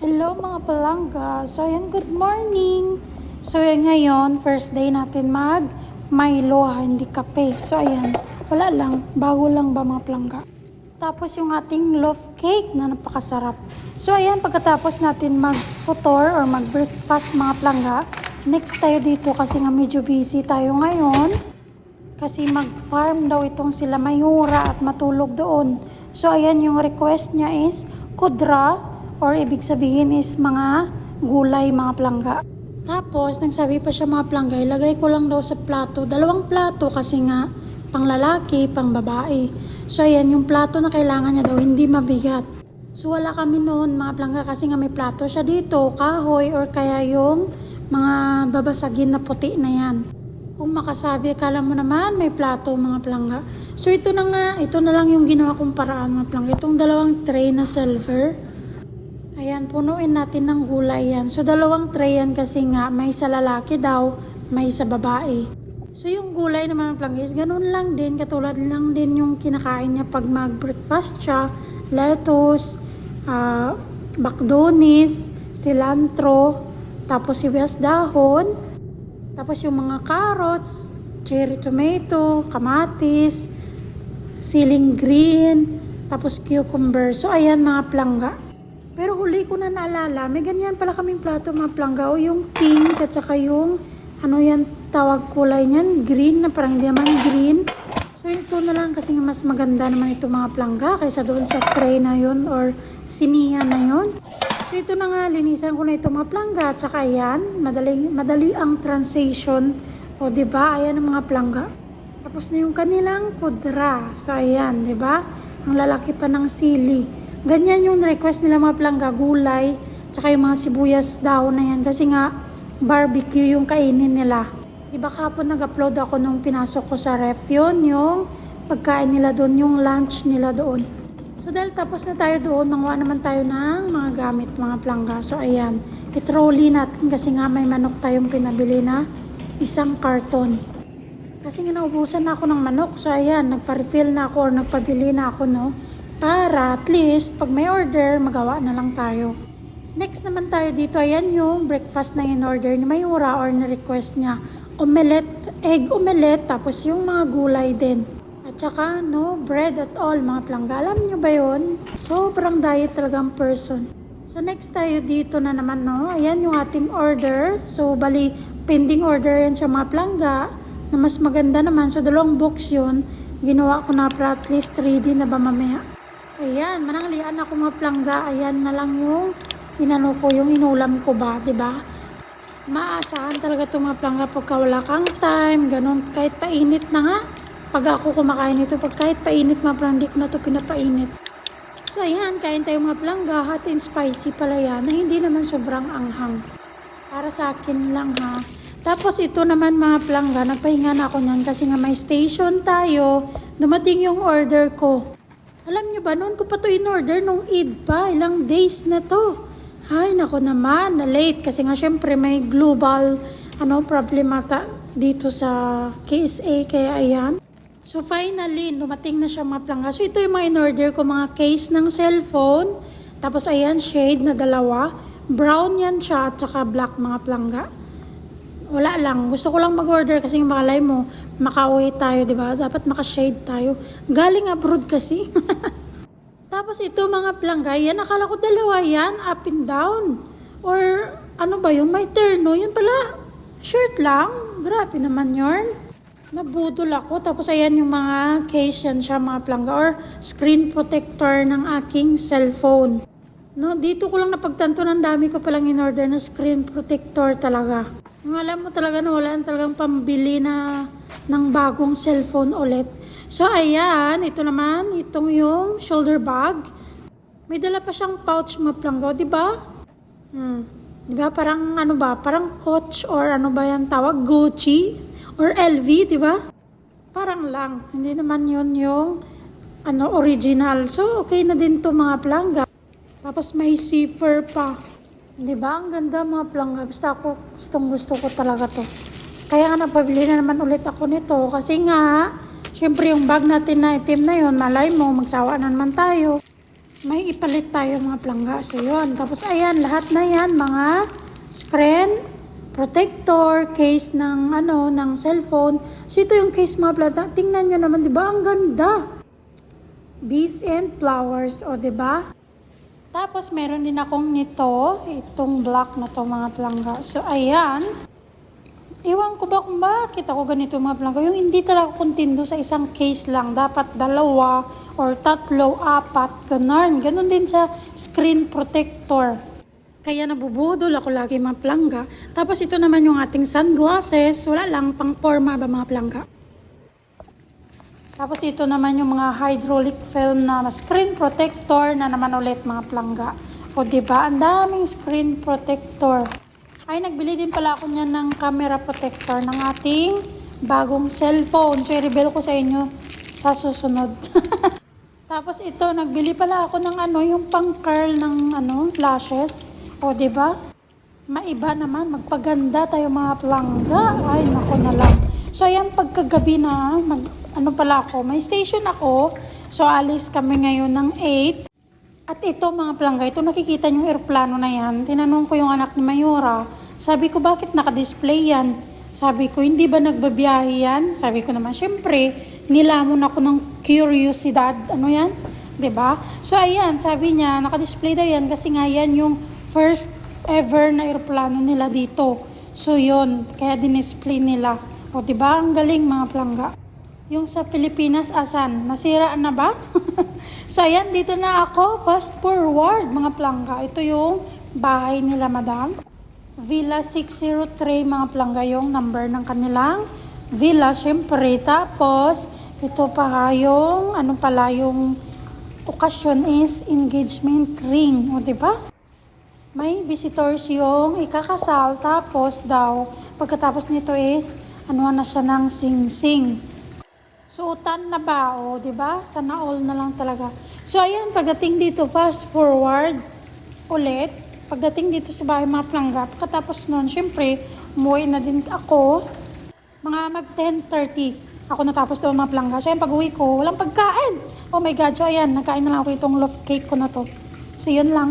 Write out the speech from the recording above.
Hello mga palangga. So ayan, good morning. So ayan, ngayon, first day natin mag Milo, hindi kape. So ayan, wala lang, bago lang ba mga palangga. Tapos yung ating loaf cake na napakasarap. So ayan, pagkatapos natin mag-futor or mag-breakfast mga palangga, next tayo dito kasi nga medyo busy tayo ngayon. Kasi mag-farm daw itong sila Mayura at matulog doon. So ayan, yung request niya is kudra, or ibig sabihin is mga gulay, mga plangga. Tapos, nagsabi pa siya mga plangga, ilagay ko lang daw sa plato. 2 plato kasi nga, pang lalaki, pang babae. So, ayan, yung plato na kailangan niya daw, hindi mabigat. So, wala kami noon mga plangga kasi nga may plato siya dito, kahoy, or kaya yung mga babasagin na puti na yan. Kung makasabi, akala mo naman may plato mga plangga. So, ito na lang yung ginawa kong paraan mga plangga. Itong 2 tray na silver. Ayan, punuin natin ng gulay yan. So, 2 tray yan kasi nga may sa lalaki daw, may sa babae. So, yung gulay naman ng planggis, ganun lang din. Katulad lang din yung kinakain niya pag mag-breakfast siya. Lettuce, bakdonis, cilantro, tapos sibuyas dahon, tapos yung mga carrots, cherry tomato, kamatis, siling green, tapos cucumber. So, ayan mga plangga. Pero huli ko na naalala, may ganyan pala kaming plato mga plangga. O yung pink at saka yung, ano yan, tawag kulay niyan, green na parang hindi naman green. So ito na lang kasi mas maganda naman ito mga plangga kaysa doon sa tray na yun or siniya na yun. So ito na nga, linisan ko na ito mga plangga. At saka ayan, madali ang transition. O diba, ayan ang mga plangga. Tapos na yung kanilang kudra. So ayan, diba? Ang lalaki pa ng sili. Ganyan yung request nila mga plangga, gulay, tsaka yung mga sibuyas daw na yan. Kasi nga, barbecue yung kainin nila. Diba kapon nag-upload ako nung pinasok ko sa ref yun, yung pagkain nila doon, yung lunch nila doon. So dahil tapos na tayo doon, manguha naman tayo ng mga gamit, mga plangga. So ayan, i-trolley natin kasi nga may manok tayong pinabili na 1 karton. Kasi nga naubusan na ako ng manok. So ayan, nagpa-refill na ako or nagpabili na ako, no? Para at least, pag may order, magawa na lang tayo. Next naman tayo dito, ayan yung breakfast na in-order ni Mayura or na-request niya. Omelette, egg omelette, tapos yung mga gulay din. At saka, no, bread at all, mga plangga. Alam nyo ba yun? Sobrang diet talagang person. So next tayo dito na naman, no? Ayan yung ating order. So bali, pending order yan siya mga plangga. Na mas maganda naman. So 2 box yun. Ginawa ko na para at least ready na ba mamaya. Ayan, mananglian ako mga plangga. Ayan na lang yung yung inulam ko ba, 'di ba? Maasahan talaga 'tong mga plangga pagka wala kang time, ganun kahit painit na nga. Pag ako kumakain ito, pag kahit painit mga plangga, ko na 'to pinapainit. So ayan, kain tayo mga plangga, hot and spicy pala yan, na hindi naman sobrang anghang. Para sa akin lang ha. Tapos ito naman mga plangga, nagpahinga na ako niyan kasi nga may station tayo. Dumating yung order ko. Alam nyo ba, noon ko pa to in-order nung Eid pa. Ilang days na to. Ay, nako naman, na-late. Kasi nga syempre may global problema dito sa KSA. Kaya ayan. So finally, dumating na siya mga plangga. So ito yung mga in-order ko, mga case ng cellphone. Tapos ayan, shade na 2. Brown yan siya at saka black mga plangga. Wala lang. Gusto ko lang mag-order kasi makalay mo, makauwi tayo, di ba? Dapat maka-shade tayo. Galing abroad kasi. Tapos ito mga plangga, yan, akala ko 2 yan, up and down. Or ano ba yung may terno? Yan pala, shirt lang. Grabe naman yun. Nabudol ako. Tapos ayan yung mga case yan siya, mga plangga. Or screen protector ng aking cellphone. No, dito ko lang napagtanto ng dami ko palang in-order na screen protector talaga. Yung alam mo talaga na wala talagang pambili na ng bagong cellphone ulit. So ayan, ito naman, itong yung shoulder bag. May dala pa siyang pouch mga plangga, di ba? Di ba? Parang ano ba? Parang Coach or ano ba yan tawag? Gucci or LV, di ba? Parang lang. Hindi naman yun yung original. So okay na din to mga plangga. Tapos may zipper pa. Diba? Ang ganda mga plangga. Basta ako, gusto ko talaga to. Kaya nga napabili na naman ulit ako nito. Kasi nga, syempre yung bag natin na itim na yun, malay mo, magsawa na naman tayo. May ipalit tayo mga plangga. So, yun. Tapos, ayan, lahat na yan, mga screen, protector, case ng, ng cellphone. So, ito yung case mga plangga. Tingnan nyo naman, di ba? Ang ganda. Bees and flowers, o, di ba? Tapos, meron din akong nito, itong black na to mga plangga. So, ayan. Iwan ko ba kung bakit ako ganito mga plangga. Yung hindi talaga kuntindo sa isang case lang. Dapat 2 or 3, 4, ganun. Ganun din sa screen protector. Kaya nabubudol ako lagi mga plangga. Tapos ito naman yung ating sunglasses. Wala lang, pang forma ba mga plangga. Tapos ito naman yung mga hydraulic film na screen protector na naman ulit mga plangga. O diba, ang daming screen protector. Ay, nagbili din pala ako niyan ng camera protector ng ating bagong cellphone. So, i-reveal ko sa inyo sa susunod. Tapos ito, nagbili pala ako ng yung pang-curl ng lashes. O, diba? Maiba naman, magpaganda tayo mga plangga. Ay, nako na lang. So, ayan, pagkagabi na, pala ako, may station ako. So, alis kami ngayon ng 8. At ito mga plangga, ito nakikita nyo yung aeroplano na yan. Tinanong ko yung anak ni Mayura. Sabi ko, bakit naka-display yan? Sabi ko, hindi ba nagbabiyahe yan? Sabi ko naman, syempre, nilamon ako ng curiosidad. Ano yan? 'Di ba? So, ayan, sabi niya, naka-display daw yan kasi nga yan yung first ever na aeroplano nila dito. So, yun, kaya dinisplay nila. O, 'di ba? Ang galing mga plangga. Yung sa Pilipinas, asan? Nasiraan na ba? So, ayan, dito na ako. Fast forward, mga plangga. Ito yung bahay nila, madam. Villa 603, mga plangga, yung number ng kanilang villa, syempre. Tapos, ito pa yung, yung okasyon is engagement ring. O, diba? May visitors yung ikakasal. Tapos daw, pagkatapos nito is, na siya ng sing-sing. Suotan na ba? O, diba? Sana all na lang talaga. So, ayan, pagdating dito, fast forward ulit. Pagdating dito sa bahay mga plangga, pagkatapos nun, syempre, umuwi na din ako. Mga mag 10:30, ako natapos doon mga plangga. So, ayan, pag-uwi ko, walang pagkain. Oh my God. So, ayan, nagkain na lang ako itong loaf cake ko na to. So, yun lang.